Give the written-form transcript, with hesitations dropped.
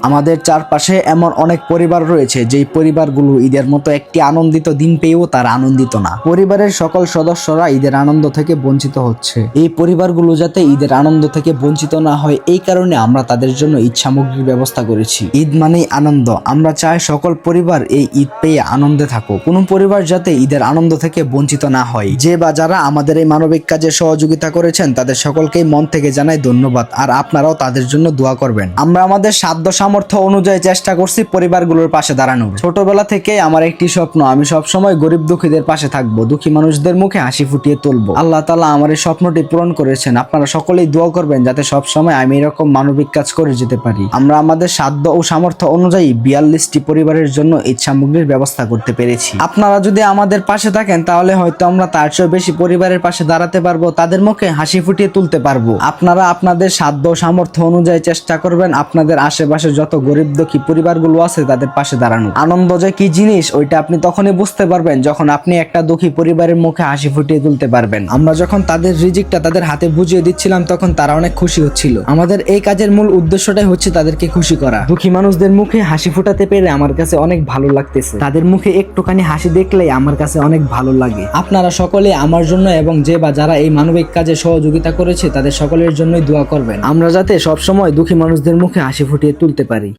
আমাদের চারপাশে এমন অনেক পরিবার রয়েছে যেই পরিবারগুলো ঈদের মতো একটি আনন্দিত দিন পেয়েও তারা আনন্দিত না। পরিবারের সকল সদস্যরা ঈদের আনন্দ থেকে বঞ্চিত হচ্ছে। এই পরিবারগুলো যাতে ঈদের আনন্দ থেকে বঞ্চিত না হয়, এই কারণে আমরা তাদের জন্য ঈদ সামগ্রীর ব্যবস্থা করেছি। ঈদ মানেই আনন্দ, আমরা চাই সকল পরিবার এই ঈদ পেয়ে আনন্দে থাকুক। কোনো পরিবার যাতে ঈদের আনন্দ থেকে বঞ্চিত না হয়। যে বা যারা আমাদের এই মানবিক কাজে সহযোগিতা করেছেন তাদের সকলকেই মন থেকে জানাই ধন্যবাদ। আর আপনারাও তাদের জন্য দোয়া করবেন। আমরা আমাদের সাধ্য সামর্থ্য অনুযায়ী চেষ্টা করছি পরিবারগুলোর পাশে দাঁড়ানোর। ছোটবেলা থেকে আমার একটি স্বপ্ন, আমি সবসময় গরিব দুঃখীদের পাশে থাকবো, দুঃখী মানুষদের মুখে হাসি ফুটিয়ে তুলবো। আল্লাহ তাআলা আমার এই স্বপ্নটি পূরণ করেছেন। আপনারা সকলেই দোয়া করবেন যাতে সবসময় আমি এরকম মানবিক কাজ করে যেতে পারি। আমরা আমাদের সাধ্য ও সামর্থ্য অনুযায়ী 42টি পরিবারের জন্য ঈদ সামগ্রীর ব্যবস্থা করতে পেরেছি। আপনারা যদি আমাদের পাশে থাকেন তাহলে হয়তো আমরা তার চেয়ে বেশি পরিবারের পাশে দাঁড়াতে পারবো, তাদের মুখে হাসি ফুটিয়ে তুলতে পারবো। আপনারা আপনাদের সাধ্য সামর্থ্য অনুযায়ী চেষ্টা করবেন আপনাদের আশেপাশে যত গরিব দুঃখী পরিবারগুলো আছে তাদের পাশে দাঁড়ানো। আনন্দ যে কি জিনিস ওইটা আপনি তখনই বুঝতে পারবেন যখন আপনি একটা দুঃখী পরিবারের মুখে হাসি ফুটিয়ে তুলতে পারবেন। আমরা যখন তাদের রিজিকটা তাদের হাতে বুঝিয়ে দিচ্ছিলাম তখন তারা অনেক খুশি হচ্ছিল। আমাদের এই কাজের মূল উদ্দেশ্যটাই হচ্ছে তাদেরকে খুশি করা। দুঃখী মানুষদের মুখে হাসি ফুটাতে পেরে আমার কাছে অনেক ভালো লাগতেছে। তাদের মুখে একটুখানি হাসি দেখলেই আমার কাছে অনেক ভালো লাগে। আপনারা সকলে আমার জন্য এবং যে বা যারা এই মানবিক কাজে সহযোগিতা করেছে তাদের সকলের জন্যই দোয়া করবেন, আমরা যাতে সবসময় দুঃখী মানুষদের মুখে হাসি ফুটিয়ে তুলতে পারি।